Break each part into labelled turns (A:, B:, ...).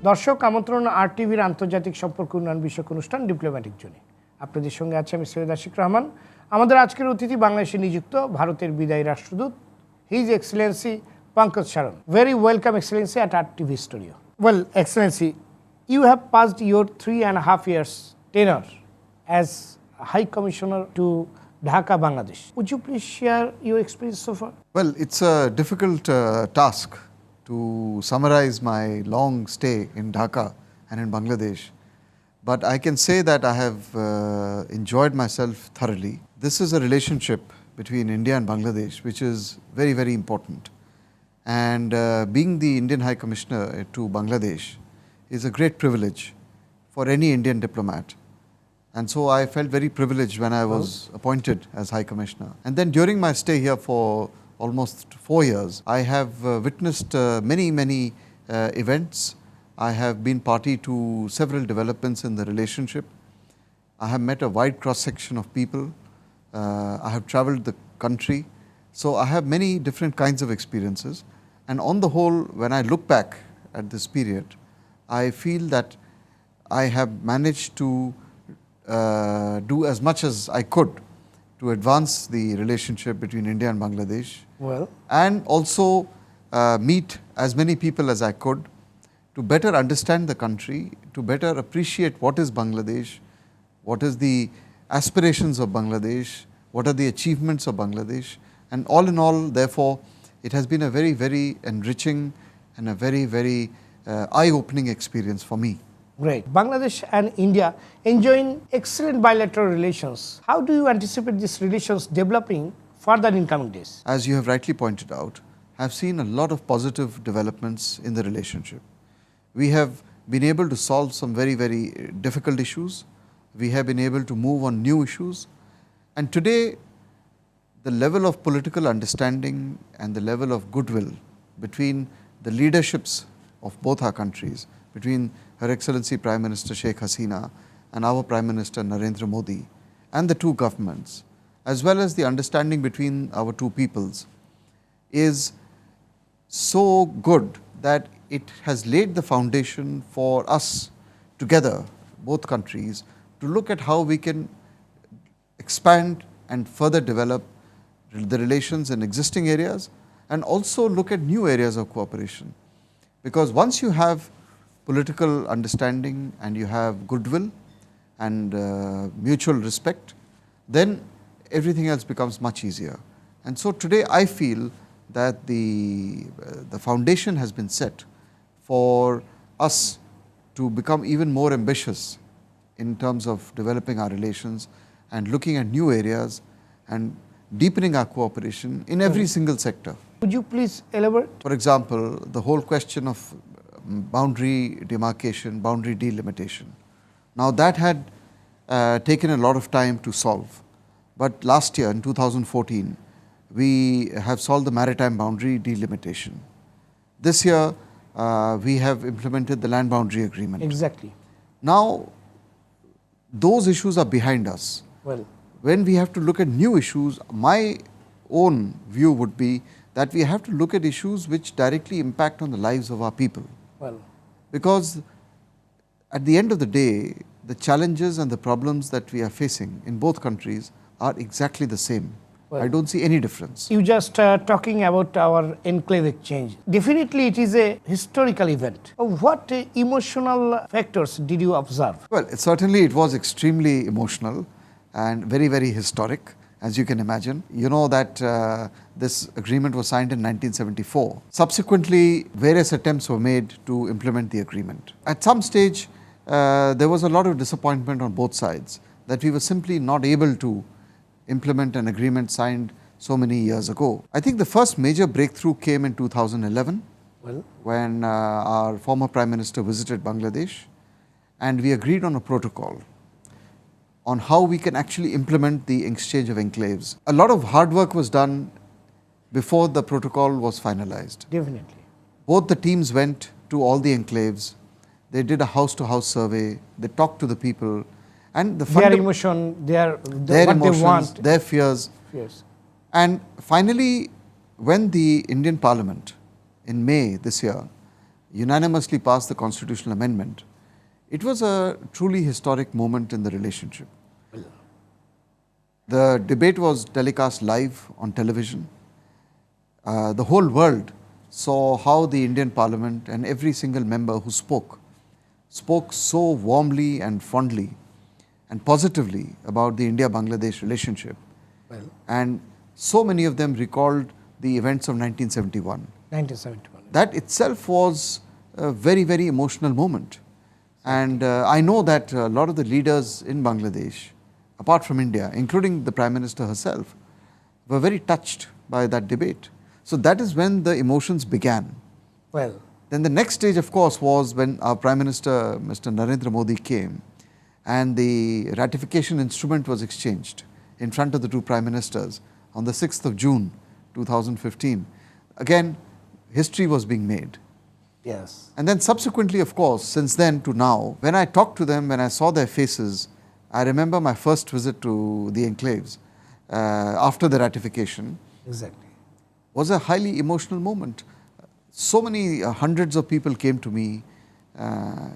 A: দর্শক আমন্ত্রণ আরটিভির আন্তর্জাতিক সম্পর্ক উন্নয়ন বিষয়ক অনুষ্ঠান ডিপ্লোম্যাটিক জোনে। আপনাদের সঙ্গে আছে আমি সৈয়দ আশিক রহমান। আমাদের আজকের অতিথি বাংলাদেশে নিযুক্ত ভারতের বিদায়ী রাষ্ট্রদূত his Excellency Pankaj Saran. Very welcome, Excellency, at RTV studio. Well, Excellency, you have passed your 3.5 years tenure as High Commissioner to Dhaka, Bangladesh. Would you please share your experience so far?
B: Well, it's a difficult task to summarize my long stay in Dhaka and in Bangladesh. But I can say that I have enjoyed myself thoroughly. This is a relationship between India and Bangladesh which is very, very important. And being the Indian High Commissioner to Bangladesh is a great privilege for any Indian diplomat. And so I felt very privileged when I was appointed as High Commissioner. And then during my stay here for almost 4 years, I have witnessed many events. I have been party to several developments in the relationship. I have met a wide cross-section of people. I have traveled the country. So I have many different kinds of experiences. And on the whole, when I look back at this period, I feel that I have managed to do as much as I could to advance the relationship between India and Bangladesh.
A: Well,
B: And also meet as many people as I could to better understand the country, to better appreciate what is Bangladesh, what is the aspirations of Bangladesh, what are the achievements of Bangladesh. And all in all, therefore, it has been a very, very enriching and a very, very eye-opening experience for me.
A: great. Bangladesh and India enjoying excellent bilateral relations. How do you anticipate these relations developing further in coming days?
B: As you have rightly pointed out, I have seen a lot of positive developments in the relationship. We have been able to solve some very, very difficult issues. We have been able to move on new issues. And today, the level of political understanding and the level of goodwill between the leaderships of both our countries, between Her Excellency Prime Minister Sheikh Hasina and our Prime Minister Narendra Modi and the two governments, as well as the understanding between our two peoples, is so good that it has laid the foundation for us together, both countries, to look at how we can expand and further develop the relations in existing areas and also look at new areas of cooperation. Because once you have political understanding and you have goodwill and mutual respect, then everything else becomes much easier. And so today I feel that the foundation has been set for us to become even more ambitious in terms of developing our relations and looking at new areas and deepening our cooperation in every single sector.
A: Would you please elaborate?
B: For example, the whole question of boundary demarcation, boundary delimitation. Now that had taken a lot of time to solve. But last year in 2014, we have solved the maritime boundary delimitation. This year, we have implemented the land boundary agreement.
A: Exactly.
B: Now, those issues are behind us.
A: Well,
B: When we have to look at new issues, my own view would be that we have to look at issues which directly impact on the lives of our people.
A: well,
B: Because at the end of the day, the challenges and the problems that we are facing in both countries are exactly the same.
A: Well,
B: I don't see any difference.
A: you just talking about our enclave exchange. Definitely it is a historical event. What emotional factors did you observe?
B: Well, certainly it was extremely emotional and very, very historic, as you can imagine. You know that this agreement was signed in 1974. Subsequently, various attempts were made to implement the agreement. At some stage, there was a lot of disappointment on both sides that we were simply not able to implement an agreement signed so many years ago. I think the first major breakthrough came in 2011
A: Well,
B: when our former Prime Minister visited Bangladesh and we agreed on a protocol on how we can actually implement the exchange of enclaves. A lot of hard work was done before the protocol was finalized.
A: definitely.
B: Both the teams went to all the enclaves. They did a house-to-house survey. They talked to the people. And
A: Their emotion,
B: their
A: what
B: emotions,
A: they want.
B: their fears.
A: Yes.
B: And finally, when the Indian Parliament in May this year unanimously passed the constitutional amendment, it was a truly historic moment in the relationship. The debate was telecast live on television. The whole world saw how the Indian Parliament and every single member who spoke so warmly and fondly and positively about the India-Bangladesh relationship.
A: Well,
B: And so many of them recalled the events of 1971.
A: 1971.
B: That itself was a very, very emotional moment. And I know that a lot of the leaders in Bangladesh, apart from India, including the Prime Minister herself, were very touched by that debate. So that is when the emotions began.
A: Well,
B: Then the next stage, of course, was when our Prime Minister, Mr. Narendra Modi, came and the ratification instrument was exchanged in front of the two Prime Ministers on the 6th of June 2015. Again, history was being made.
A: yes.
B: And then subsequently, of course, since then to now, when I talked to them, when I saw their faces, I remember my first visit to the enclaves after the ratification
A: Exactly.
B: was a highly emotional moment. So many hundreds of people came to me,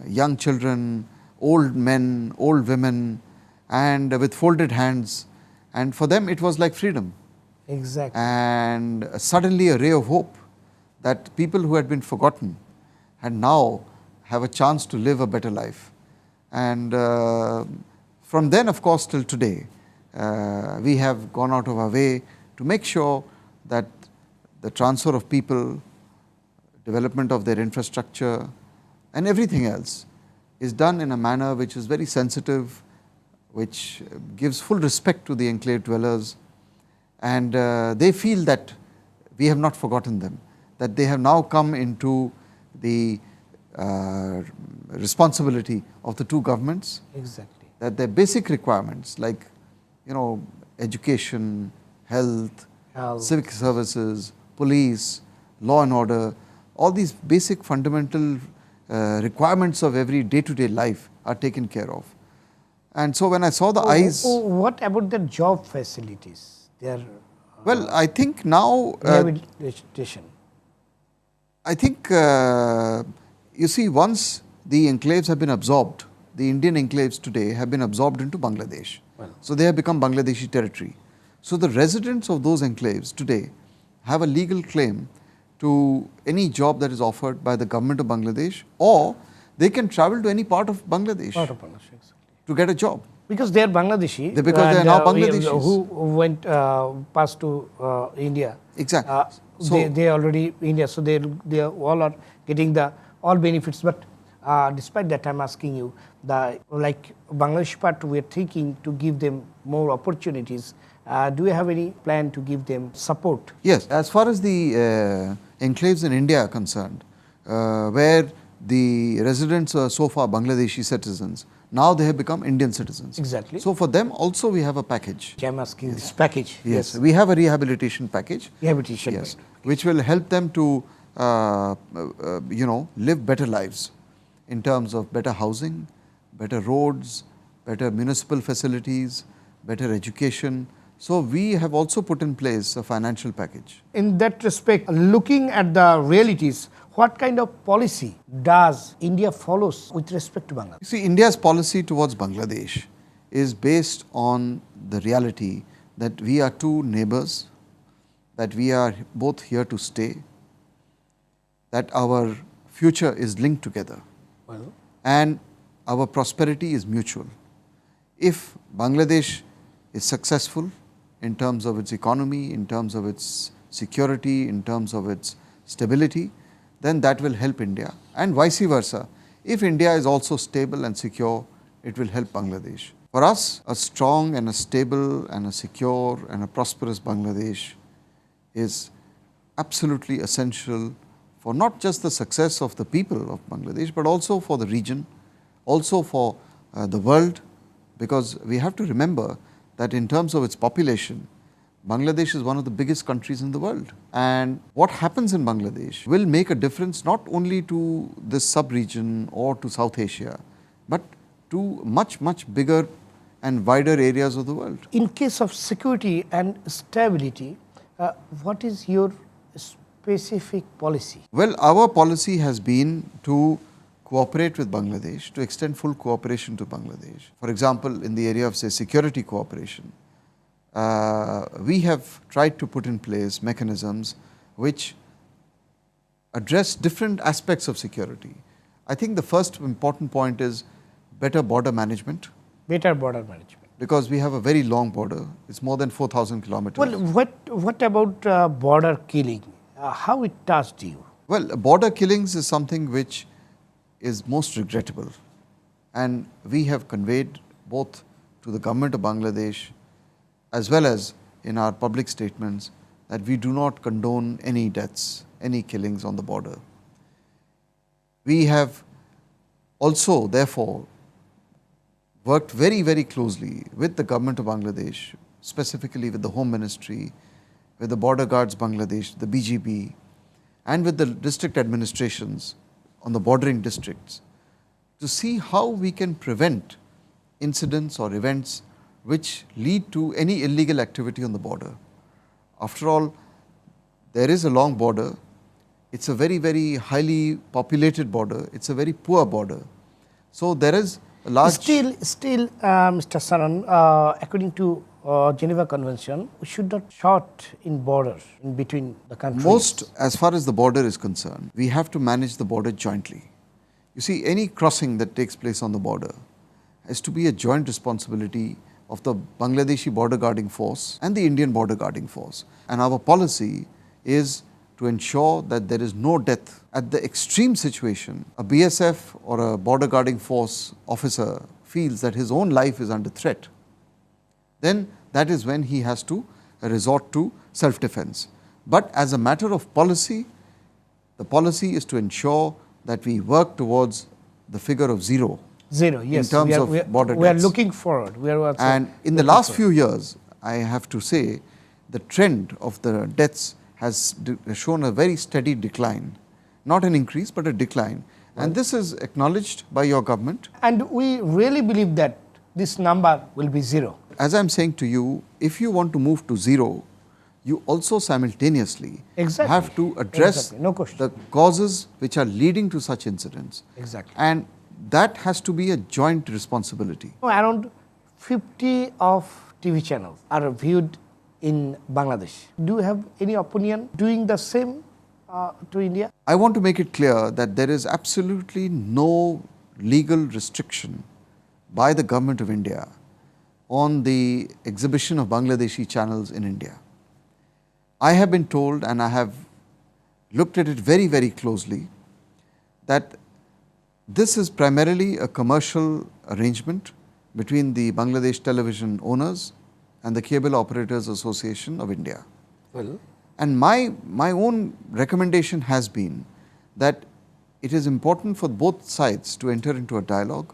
B: young children, old men, old women, and with folded hands. And for them, it was like freedom.
A: Exactly.
B: And suddenly a ray of hope that people who had been forgotten and now have a chance to live a better life. And from then, of course, till today, we have gone out of our way to make sure that the transfer of people, development of their infrastructure and everything else is done in a manner which is very sensitive, which gives full respect to the enclave dwellers, and they feel that we have not forgotten them, that they have now come into the responsibility of the two governments,
A: Exactly.
B: that their basic requirements like, education, health,
A: Health.
B: civic services, police, law and order, all these basic fundamental requirements of every day-to-day life are taken care of. And so when I saw the eyes...
A: What about the job facilities? Their
B: Well, I think now...
A: rehabilitation.
B: I think, you see, once the enclaves have been absorbed, the Indian enclaves today have been absorbed into Bangladesh.
A: Well.
B: So they have become Bangladeshi territory. So the residents of those enclaves today have a legal claim to any job that is offered by the government of Bangladesh, or they can travel to any part of Bangladesh
A: Part of Bangladesh, exactly.
B: to get a job.
A: Because they are Bangladeshi.
B: Because they are
A: and,
B: now Bangladeshis.
A: Who went past to India.
B: Exactly.
A: They already India, so they all are getting all benefits. But despite that, I'm asking you, like Bangladesh part, we're thinking to give them more opportunities. Do you have any plan to give them support?
B: Yes, as far as the enclaves in India are concerned, where the residents are so far Bangladeshi citizens, now they have become Indian citizens.
A: Exactly.
B: So for them also we have a package.
A: I'm asking this package.
B: Yes, we have a rehabilitation package.
A: Rehabilitation.
B: Yes, which will help them to live better lives in terms of better housing, better roads, better municipal facilities, better education. So we have also put in place a financial package.
A: In that respect, looking at the realities, what kind of policy does India follows with respect to Bangladesh?
B: You see, India's policy towards Bangladesh is based on the reality that we are two neighbors, that we are both here to stay, that our future is linked together,
A: Well,
B: and our prosperity is mutual. If Bangladesh is successful in terms of its economy, in terms of its security, in terms of its stability, then that will help India, and vice versa. If India is also stable and secure, it will help Bangladesh. For us, a strong and a stable and a secure and a prosperous Bangladesh is absolutely essential for not just the success of the people of Bangladesh, but also for the region, also for the world, because we have to remember that in terms of its population, Bangladesh is one of the biggest countries in the world. And what happens in Bangladesh will make a difference not only to this sub-region or to South Asia, but to much, much bigger and wider areas of the world.
A: in case of security and stability, what is your specific policy?
B: Well, our policy has been to cooperate with Bangladesh, to extend full cooperation to Bangladesh. For example, in the area of, say, security cooperation, we have tried to put in place mechanisms which address different aspects of security. I think the first important point is better border management.
A: Better border management.
B: Because we have a very long border, it's more than 4,000 kilometers.
A: Well, what about border killing? How it touched you?
B: Well, border killings is something which is most regrettable, and we have conveyed both to the government of Bangladesh as well as in our public statements that we do not condone any deaths, any killings on the border. We have also therefore worked very, very closely with the government of Bangladesh, specifically with the Home Ministry, with the Border Guards Bangladesh, the BGB, and with the district administrations on the bordering districts to see how we can prevent incidents or events which lead to any illegal activity on the border. After all, there is a long border. It's a very, very highly populated border. It's a very poor border. So there is a large...
A: Still, Mr. Saran, according to Geneva Convention, we should not shoot in borders in between the countries.
B: Most, as far as the border is concerned, we have to manage the border jointly. You see, any crossing that takes place on the border has to be a joint responsibility of the Bangladeshi border guarding force and the Indian border guarding force. And our policy is to ensure that there is no death. At the extreme situation, a BSF or a border guarding force officer feels that his own life is under threat, then that is when he has to resort to self-defense. But as a matter of policy, the policy is to ensure that we work towards the figure of zero.
A: Zero, yes.
B: In terms of border deaths.
A: We are looking forward.
B: And in the last few years, I have to say, the trend of the deaths has shown a very steady decline. Not an increase, but a decline. And this is acknowledged by your government.
A: And we really believe that this number will be zero.
B: As I am saying to you, if you want to move to zero, you also simultaneously have to address the causes which are leading to such incidents.
A: Exactly.
B: And that has to be a joint responsibility.
A: Around 50 of TV channels are viewed in Bangladesh. Do you have any opinion doing the same to India?
B: I want to make it clear that there is absolutely no legal restriction by the government of India on the exhibition of Bangladeshi channels in India. I have been told, and I have looked at it very, very closely, that this is primarily a commercial arrangement between the Bangladesh television owners and the Cable Operators Association of India.
A: Well,
B: and my own recommendation has been that it is important for both sides to enter into a dialogue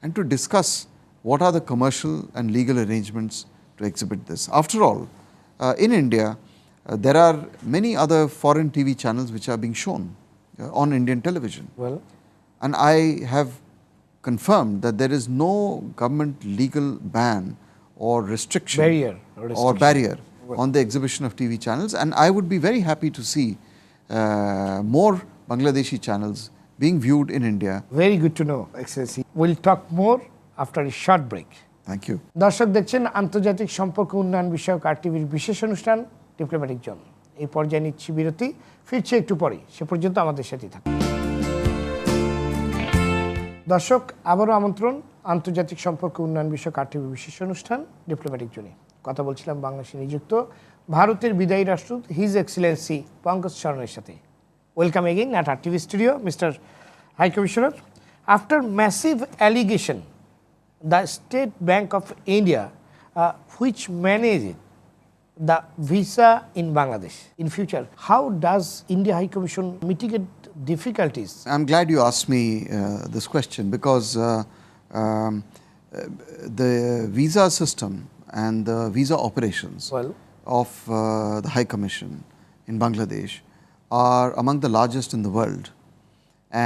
B: and to discuss what are the commercial and legal arrangements to exhibit this. After all, in India, there are many other foreign TV channels which are being shown on Indian television.
A: Well,
B: and I have confirmed that there is no government legal ban or restriction or barrier on the exhibition of TV channels, and I would be very happy to see more Bangladeshi channels being viewed in India.
A: Very good to know, Excellency. We'll talk more after a short break.
B: Thank you.
A: দর্শক দেখছেন আন্তর্জাতিক সম্পর্ক উন্নয়ন বিষয়ক আরটিভির বিশেষ অনুষ্ঠান diplomatic zone. এই পর্যায়ে নিচ্ছি বিরতি, ফিরছে একটু পরেই, সে পর্যন্ত আমাদের সাথেই থাকুন। দর্শক, আবারও আমন্ত্রণ আন্তর্জাতিক সম্পর্ক উন্নয়ন বিষয়ক আরটিভি বিশেষ অনুষ্ঠান ডিপ্লোম্যাটিক জোনে। কথা বলছিলাম বাংলাদেশে নিযুক্ত ভারতের বিদায়ী রাষ্ট্রদূত হিজ এক্সিলেন্সি পঙ্কজ চরণের সাথে। Welcome again at RTV studio, Mr. High Commissioner. After massive allegation, the State Bank of India, which managed the visa in Bangladesh in future, how does India High Commission mitigate difficulties?
B: I'm glad you asked me this question because the visa system and the visa operations of the High Commission in Bangladesh are among the largest in the world,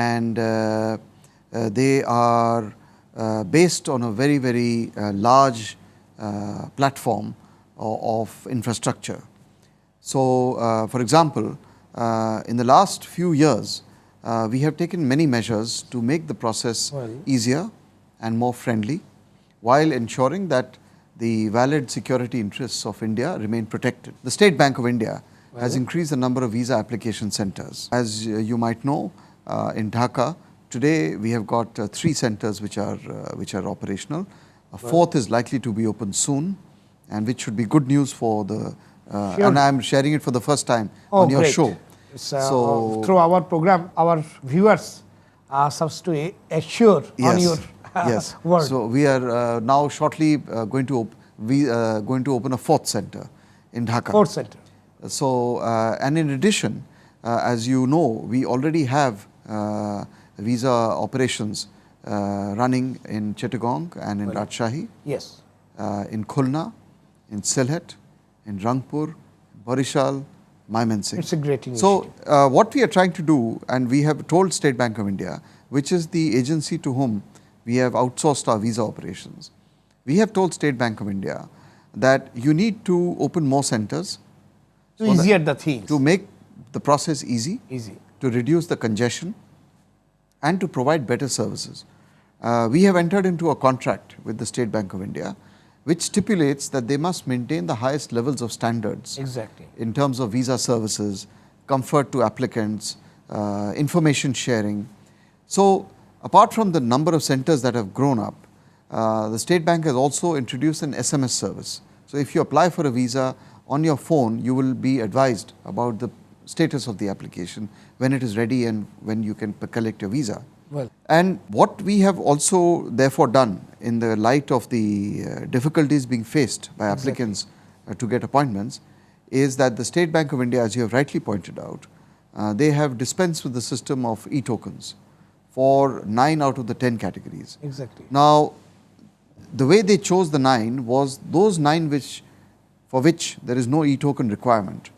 B: and they are based on a very, very large platform of infrastructure. So, for example, in the last few years, we have taken many measures to make the process easier and more friendly, while ensuring that the valid security interests of India remain protected. The State Bank of India has increased the number of visa application centers. As you might know, in Dhaka, today we have got 3 centers which are operational. A 4th is likely to be opened soon, and which should be good news for the, and I am sharing it for the first time on your show.
A: So through our program, our viewers are supposed to assure on your word.
B: So we are now shortly going to open a 4th center in Dhaka.
A: 4th center.
B: So and in addition, as you know, we already have visa operations running in Chittagong and in Rajshahi.
A: Yes.
B: In Khulna, in Sylhet, in Rangpur, Barishal, Mymensingh.
A: It's a great initiative.
B: So what we are trying to do, and we have told State Bank of India, which is the agency to whom we have outsourced our visa operations, we have told State Bank of India that you need to open more centers
A: to easier the things,
B: to make the process easy, to reduce the congestion, and to provide better services. We have entered into a contract with the State Bank of India, which stipulates that they must maintain the highest levels of standards in terms of visa services, comfort to applicants, information sharing. So apart from the number of centers that have grown up, the State Bank has also introduced an SMS service. So if you apply for a visa on your phone, you will be advised about the status of the application, when it is ready and when you can collect your visa. And what we have also therefore done, in the light of the difficulties being faced by applicants to get appointments, is that the State Bank of India, as you have rightly pointed out, they have dispensed with the system of e-tokens for 9 out of the 10 categories. Now, the way they chose the 9 was those 9 for which there is no e-token requirement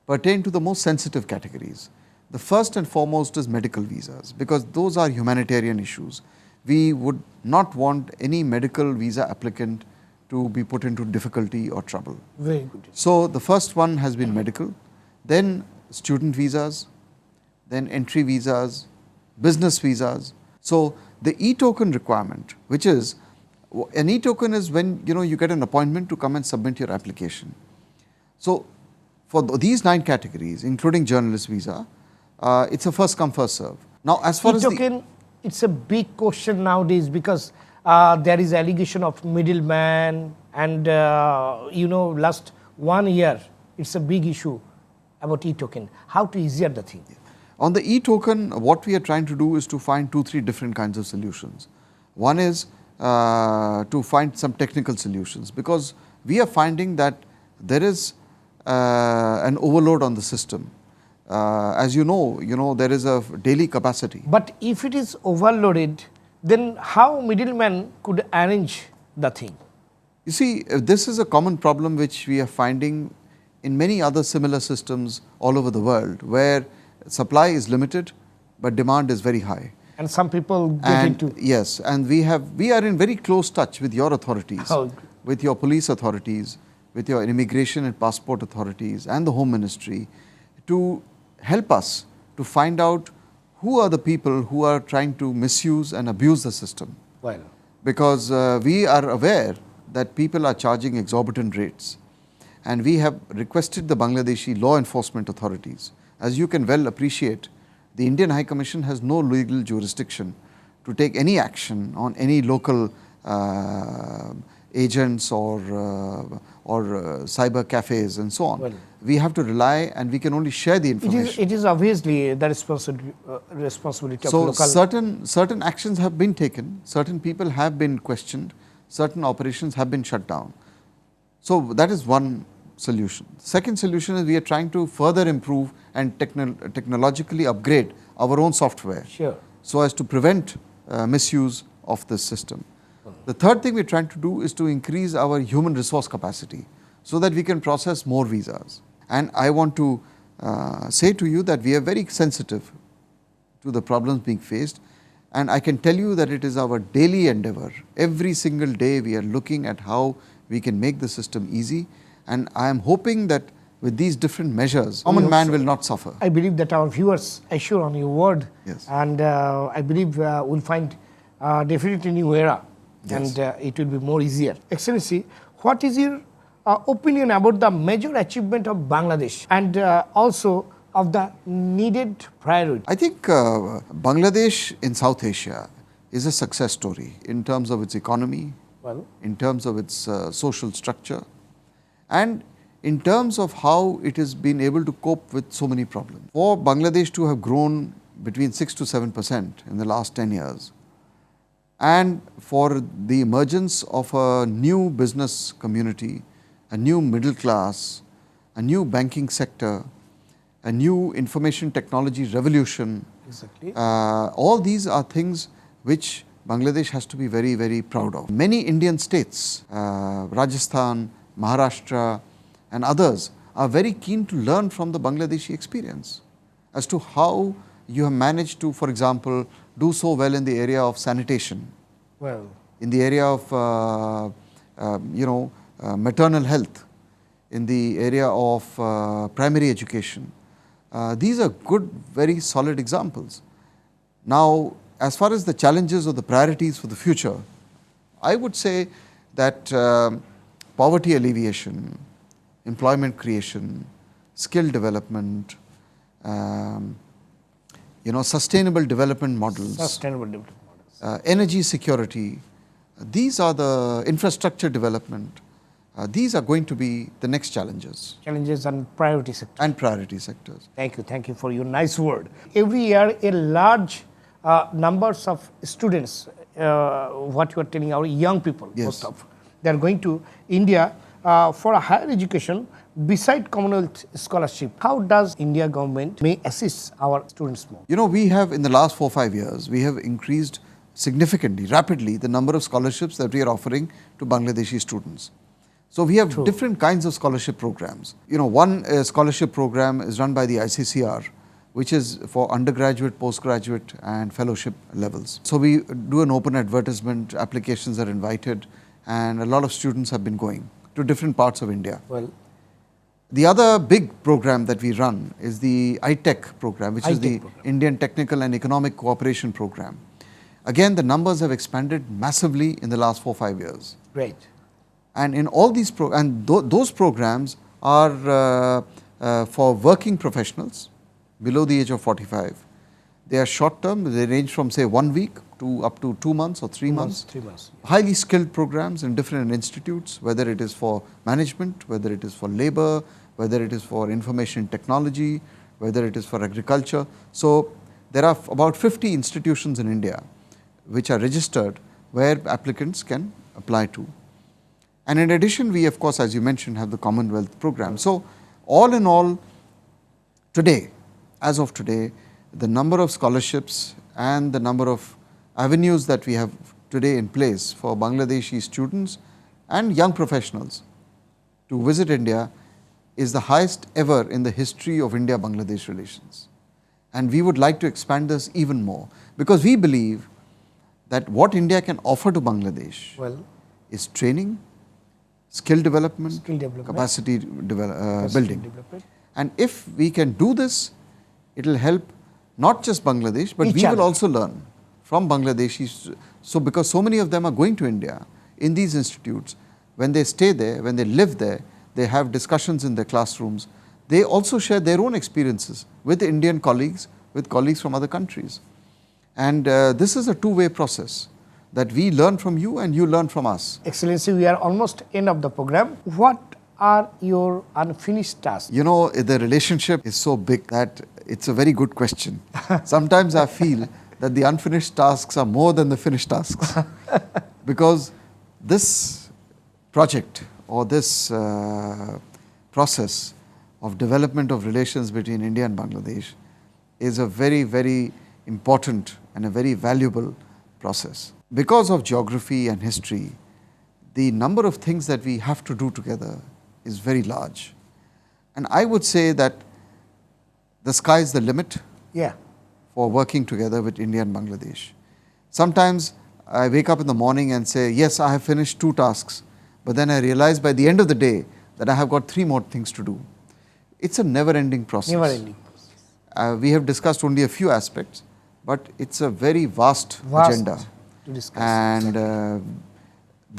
B: pertain to the most sensitive categories. The first and foremost is medical visas, because those are humanitarian issues. We would not want any medical visa applicant to be put into difficulty or trouble.
A: Very good.
B: So the first one has been medical, then student visas, then entry visas, business visas. So the e-token requirement, which is, an e-token is when you get an appointment to come and submit your application. So for these 9 categories, including journalist visa, it's a first come first serve. Now, as far
A: e-token, it's a big question nowadays, because there is allegation of middleman, and last 1 year it's a big issue about e-token. How to easier the thing?
B: On the e-token, what we are trying to do is to find 2-3 different kinds of solutions. One is to find some technical solutions, because we are finding that there is an overload on the system. As you know, there is a daily capacity.
A: But if it is overloaded, then how middleman could arrange the thing?
B: You see, this is a common problem which we are finding in many other similar systems all over the world, where supply is limited but demand is very high.
A: And some people get into...
B: Yes, and we are in very close touch with your authorities, with your police authorities, with your immigration and passport authorities and the Home Ministry, to help us to find out who are the people who are trying to misuse and abuse the system. Because we are aware that people are charging exorbitant rates, and we have requested the Bangladeshi law enforcement authorities. As you can well appreciate, the Indian High Commission has no legal jurisdiction to take any action on any local agents or cyber cafes and so on. We have to rely, and we can only share the information.
A: It is obviously the responsibility of local...
B: So certain actions have been taken, certain people have been questioned, certain operations have been shut down. So that is one solution. Second solution is we are trying to further improve and technologically upgrade our own software, so as to prevent misuse of this system. The third thing we are trying to do is to increase our human resource capacity, so that we can process more visas. And I want to say to you that we are very sensitive to the problems being faced, and I can tell you that it is our daily endeavor. Every single day we are looking at how we can make the system easy, and I am hoping that with these different measures, common man will not suffer.
A: I believe that our viewers assure on your word,
B: Yes.
A: and I believe we'll find definitely new era,
B: Yes.
A: and it will be more easier. Excellency, what is your opinion about the major achievement of Bangladesh and also of the needed priority?
B: I think Bangladesh in South Asia is a success story in terms of its economy,
A: Well,
B: in terms of its social structure, and in terms of how it has been able to cope with so many problems. For Bangladesh to have grown between 6 to 7% in the last 10 years, and for the emergence of a new business community, a new middle class, a new banking sector, a new information technology revolution,
A: exactly.
B: all these are things which Bangladesh has to be very, very proud of. Many Indian states, Rajasthan, Maharashtra and others are very keen to learn from the Bangladeshi experience as to how you have managed to, for example, do so well in the area of sanitation,
A: Well,
B: in the area of maternal health, in the area of primary education. These are good, very solid examples. Now, as far as the challenges or the priorities for the future, I would say that poverty alleviation, employment creation, skill development, sustainable development models,
A: sustainable development models.
B: energy security, these are the infrastructure development. These are going to be the next challenges
A: Challenges and priority sector.
B: and priority sectors.
A: Thank you for your nice word. Every year, a large numbers of students, what you are telling our young people,
B: Yes.
A: most of, they are going to India for a higher education beside Commonwealth scholarship. How does India government may assist our students more?
B: We have in the last 4 or 5 years, we have increased significantly, rapidly, the number of scholarships that we are offering to Bangladeshi students. So we have different kinds of scholarship programs. One scholarship program is run by the ICCR, which is for undergraduate, postgraduate and fellowship levels. So we do an open advertisement, applications are invited, and a lot of students have been going to different parts of India.
A: Well,
B: the other big program that we run is the ITEC program, which is the
A: program.
B: Indian Technical and Economic Cooperation Program. Again, the numbers have expanded massively in the last 4 or 5 years.
A: great.
B: And in all these those programs are for working professionals below the age of 45. They are short term, they range from say 1 week to up to 2 months or 3 months.
A: 3 months.
B: Highly skilled programs in different institutes, whether it is for management, whether it is for labor, whether it is for information technology, whether it is for agriculture. So there are about 50 institutions in India which are registered where applicants can apply to. And in addition, we of course, as you mentioned, have the Commonwealth program. So all in all, today, as of today, the number of scholarships and the number of avenues that we have today in place for Bangladeshi students and young professionals to visit India is the highest ever in the history of India-Bangladesh relations. And we would like to expand this even more, because we believe that what India can offer to Bangladesh is training, skill development, capacity building. And if we can do this, it will help not just Bangladesh, but we will also learn from Bangladeshis. So because so many of them are going to India in these institutes, when they stay there, when they live there, they have discussions in their classrooms. They also share their own experiences with Indian colleagues, with colleagues from other countries. And this is a two-way process, that we learn from you and you learn from us.
A: Excellency, we are almost end of the program. What are your unfinished tasks?
B: The relationship is so big that it's a very good question. Sometimes I feel that the unfinished tasks are more than the finished tasks. Because this project or this process of development of relations between India and Bangladesh is a very, very important and a very valuable process. Because of geography and history, the number of things that we have to do together is very large. And I would say that the sky is the limit for working together with India and Bangladesh. Sometimes I wake up in the morning and say, yes, I have finished 2 tasks, but then I realize by the end of the day that I have got 3 more things to do. It's a never-ending process.
A: Never ending.
B: We have discussed only a few aspects, but it's a very vast agenda.
A: To discuss.
B: And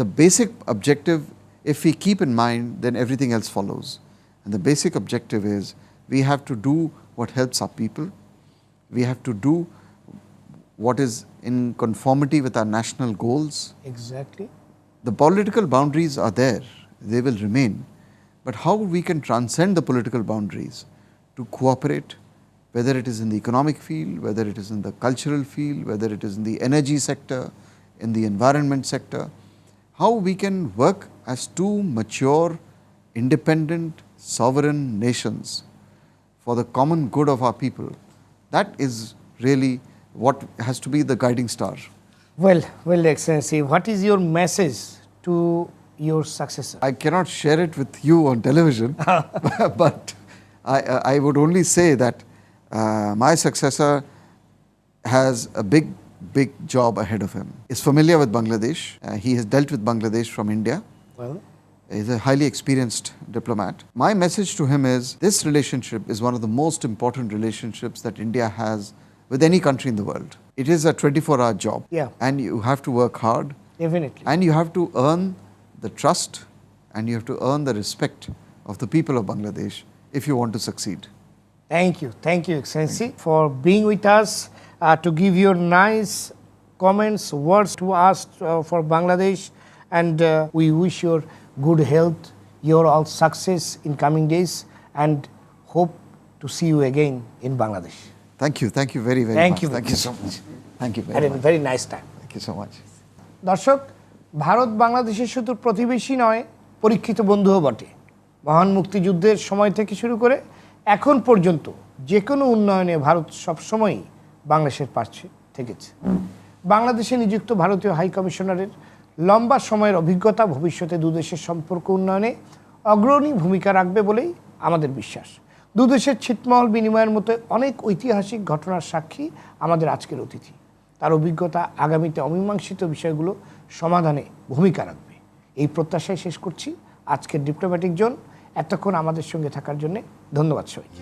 B: the basic objective, if we keep in mind, then everything else follows. And the basic objective is we have to do what helps our people. We have to do what is in conformity with our national goals.
A: Exactly.
B: The political boundaries are there, they will remain. But how we can transcend the political boundaries to cooperate, whether it is in the economic field, whether it is in the cultural field, whether it is in the energy sector, in the environment sector, how we can work as two mature, independent, sovereign nations for the common good of our people. That is really what has to be the guiding star.
A: Well, Excellency, what is your message to your successor?
B: I cannot share it with you on television, but I would only say that my successor has a big job ahead of him. He's familiar with Bangladesh. He has dealt with Bangladesh from India.
A: Well,
B: He's a highly experienced diplomat. My message to him is this relationship is one of the most important relationships that India has with any country in the world. It is a 24-hour job.
A: Yeah.
B: And you have to work hard.
A: Definitely.
B: And you have to earn the trust and you have to earn the respect of the people of Bangladesh if you want to succeed.
A: Thank you, Excellency, for being with us, to give your nice comments, words to us for Bangladesh, and we wish your good health, your all success in coming days, and hope to see you again in Bangladesh.
B: Thank you very much.
A: Thank you
B: so much. Thank you very
A: Had a
B: much.
A: very nice time.
B: Thank you so much.
A: দর্শক, ভারত বাংলাদেশের শুধু প্রতিবেশী নয়, পরীক্ষিত বন্ধুও বটে। মহান মুক্তিযুদ্ধের সময় থেকে শুরু করে এখন পর্যন্ত যে কোনো উন্নয়নে ভারত সবসময়ই বাংলাদেশের পাশে থেকেছে। বাংলাদেশে নিযুক্ত ভারতীয় হাই কমিশনারের লম্বা সময়ের অভিজ্ঞতা ভবিষ্যতে দুদেশের সম্পর্ক উন্নয়নে অগ্রণী ভূমিকা রাখবে বলেই আমাদের বিশ্বাস। দুদেশের ছিটমহল বিনিময়ের মতো অনেক ঐতিহাসিক ঘটনার সাক্ষী আমাদের আজকের অতিথি। তার অভিজ্ঞতা আগামীতে অমীমাংসিত বিষয়গুলো সমাধানে ভূমিকা রাখবে, এই প্রত্যাশায় শেষ করছি আজকের ডিপ্লোম্যাটিক জোন। এতক্ষণ আমাদের সঙ্গে থাকার জন্য ধন্যবাদ সবাইকে।